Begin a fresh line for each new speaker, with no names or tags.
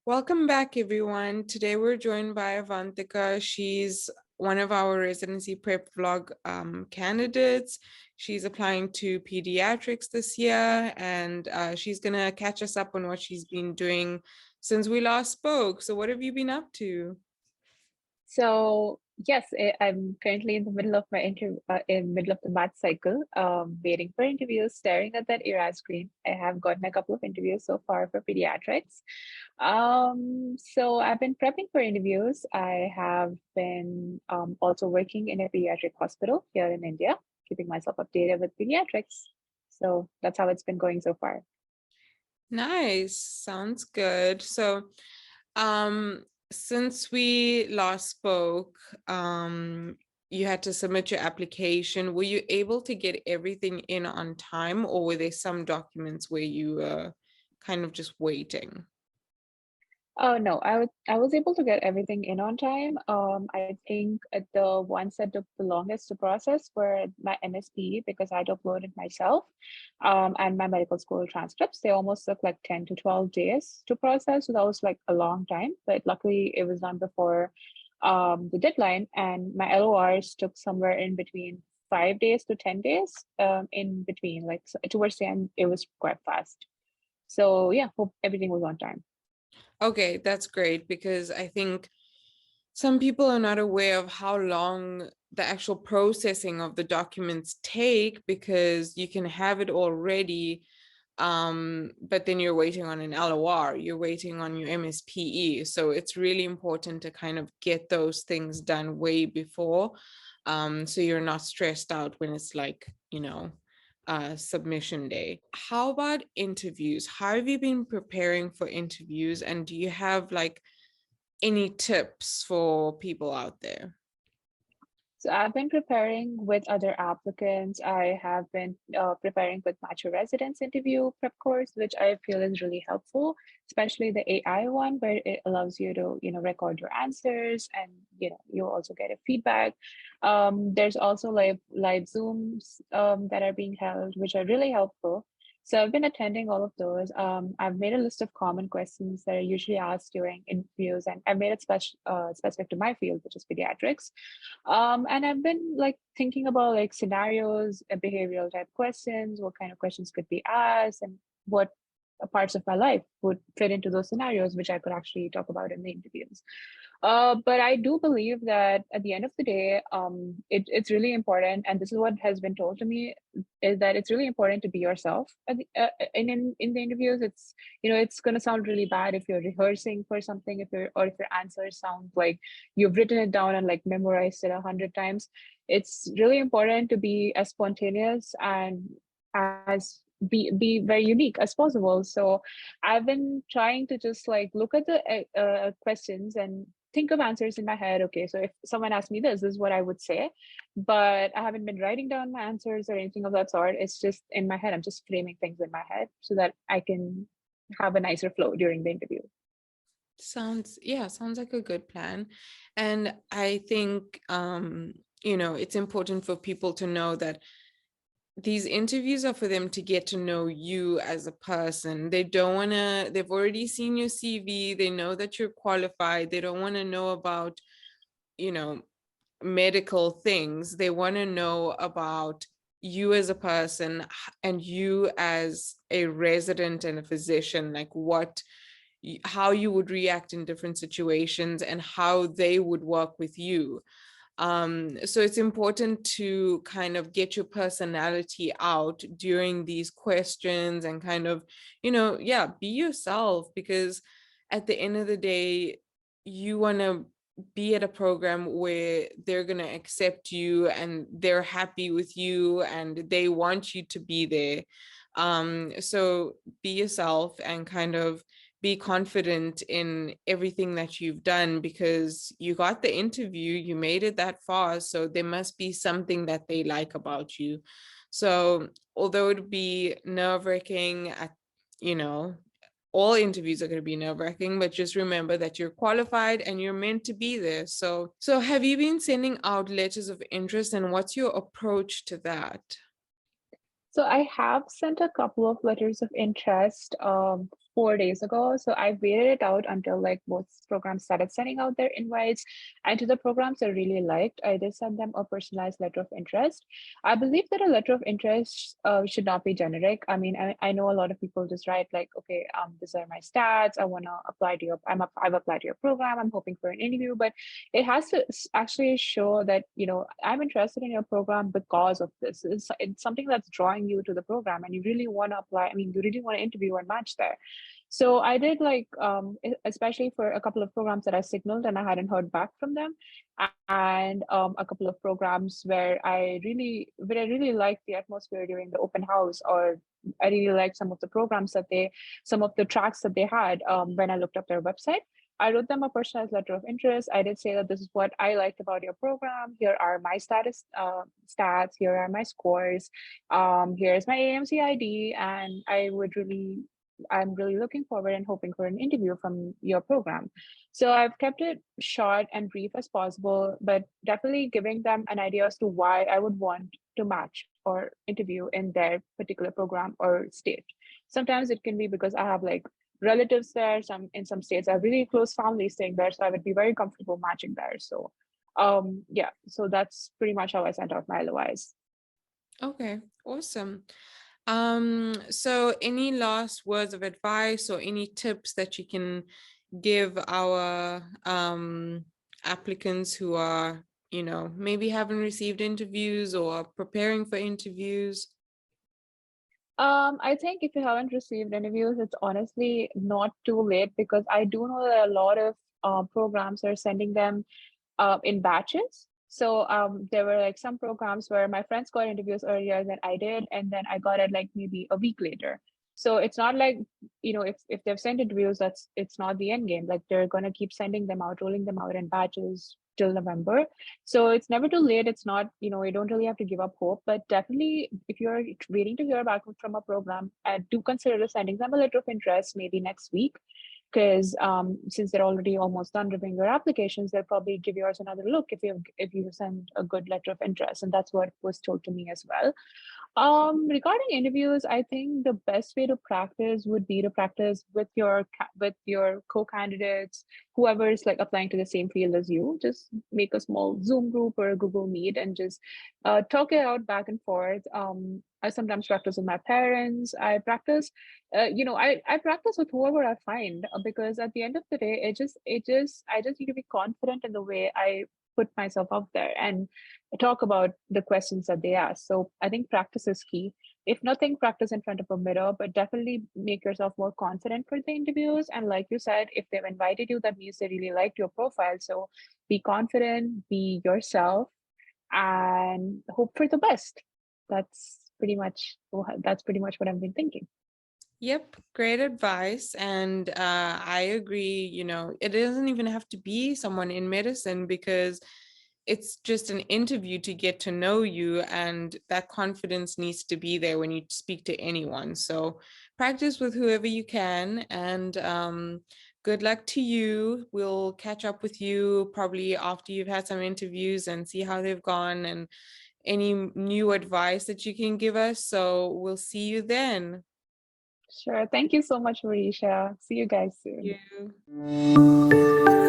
Welcome back, everyone. Today we're joined by Avanthika. She's one of our residency prep vlog candidates. She's applying to pediatrics this year, and she's going to catch us up on what she's been doing since we last spoke. So what have you been up to?
So yes, I'm currently in the middle of my interview, in middle of the math cycle, waiting for interviews, staring at that ERA screen. I have gotten a couple of interviews so far for pediatrics. So I've been prepping for interviews. I have been also working in a pediatric hospital here in India, keeping myself updated with pediatrics. So that's how it's been going so far.
Nice. Sounds good. So, um, since we last spoke, you had to submit your application. Were you able to get everything in on time, or were there some documents where you were kind of just waiting?
Oh no, I was able to get everything in on time. I think the ones that took the longest to process were my MSP because I'd uploaded myself, and my medical school transcripts. They almost took like 10 to 12 days to process, so that was like a long time. But luckily, it was done before the deadline, and my LORs took somewhere in between 5 days to 10 days. In between, like towards the end, it was quite fast. So yeah, hope everything was on time.
Okay, that's great because I think some people are not aware of how long the actual processing of the documents take because you can have it already, but then you're waiting on an LOR, you're waiting on your MSPE. So it's really important to kind of get those things done way before, so you're not stressed out when it's like, submission day. How about interviews? How have you been preparing for interviews? And do you have like any tips for people out there?
So I've been preparing with other applicants. I have been preparing with Match Residence interview prep course, which I feel is really helpful, especially the AI one, where it allows you to, record your answers and, you also get a feedback. There's also live Zooms that are being held, which are really helpful. So I've been attending all of those. I've made a list of common questions that are usually asked during interviews, and I've made it specific to my field, which is pediatrics. And I've been like thinking about like scenarios, behavioral type questions, what kind of questions could be asked, and what parts of my life would fit into those scenarios, which I could actually talk about in the interviews. But I do believe that at the end of the day, it's really important, and this is what has been told to me, is that it's really important to be yourself in the interviews. It's going to sound really bad if you're rehearsing for something, if your answers sound like you've written it down and like memorized it 100 times. It's really important to be as spontaneous and as be very unique as possible. So I've been trying to just like look at the questions and think of answers in my head. Okay, so if someone asked me this is what I would say, but I haven't been writing down my answers or anything of that sort. It's just in my head. I'm just framing things in my head so that I can have a nicer flow during the interview.
Sounds like a good plan. And I think it's important for people to know that these interviews are for them to get to know you as a person. They don't want to, they've already seen your CV, they know that you're qualified, they don't want to know about, you know, medical things. They want to know about you as a person and you as a resident and a physician, like how you would react in different situations and how they would work with you. So it's important to kind of get your personality out during these questions and kind of, be yourself, because at the end of the day, you want to be at a program where they're going to accept you and they're happy with you and they want you to be there. So be yourself and kind of be confident in everything that you've done, because you got the interview, you made it that far, so there must be something that they like about you. So although it would be nerve-wracking all interviews are going to be nerve-wracking, but just remember that you're qualified and you're meant to be there. So have you been sending out letters of interest, and what's your approach to that?
So I have sent a couple of letters of interest 4 days ago. So I waited it out until like most programs started sending out their invites. And to the programs I really liked, I did send them a personalized letter of interest. I believe that a letter of interest should not be generic. I mean, I know a lot of people just write like, okay, these are my stats. I want to apply to your, I've applied to your program. I'm hoping for an interview, but it has to actually show that, you know, I'm interested in your program because of this. It's something that's drawing you to the program and you really want to apply. I mean, you really want to interview and match there. So I did like, especially for a couple of programs that I signaled and I hadn't heard back from them, and a couple of programs where I really liked the atmosphere during the open house, or I really liked some of the programs that some of the tracks that they had when I looked up their website. I wrote them a personalized letter of interest. I did say that this is what I liked about your program. Here are my stats. Here are my scores. Here's my AMC ID, and I'm really looking forward and hoping for an interview from your program. So I've kept it short and brief as possible, but definitely giving them an idea as to why I would want to match or interview in their particular program or state. Sometimes it can be because I have like relatives there. In some states, I have really close family staying there, so I would be very comfortable matching there. So, yeah. So that's pretty much how I sent out my LOIs.
Okay, awesome. So any last words of advice or any tips that you can give our applicants who are, you know, maybe haven't received interviews or are preparing for interviews?
I think if you haven't received interviews, it's honestly not too late, because I do know that a lot of programs are sending them in batches. So there were like some programs where my friends got interviews earlier than I did, and then I got it like maybe a week later. So it's not like, you know, if they've sent interviews, it's not the end game. Like they're gonna keep sending them out, rolling them out in batches till November. So it's never too late. It's not, you know, you don't really have to give up hope, but definitely if you're waiting to hear back from a program, do consider sending them a letter of interest maybe next week, because since they're already almost done reviewing your applications, they'll probably give yours another look if you send a good letter of interest, and that's what was told to me as well. Regarding interviews, I think the best way to practice would be to practice with your co-candidates, whoever is like applying to the same field as you. Just make a small Zoom group or a Google Meet and just talk it out back and forth. I sometimes practice with my parents. I practice, I practice with whoever I find, because at the end of the day, I just need to be confident in the way I put myself out there and talk about the questions that they ask. So I think practice is key. If nothing, practice in front of a mirror, but definitely make yourself more confident for the interviews. And like you said, if they've invited you, that means they really liked your profile. So be confident, be yourself, and hope for the best. That's that's pretty much what I've been thinking.
Yep, great advice. And I agree, you know, it doesn't even have to be someone in medicine, because it's just an interview to get to know you, and that confidence needs to be there when you speak to anyone. So practice with whoever you can, and good luck to you. We'll catch up with you probably after you've had some interviews and see how they've gone and any new advice that you can give us. So we'll see you then.
Sure. Thank you so much, Marisha. See you guys soon.
Thank you.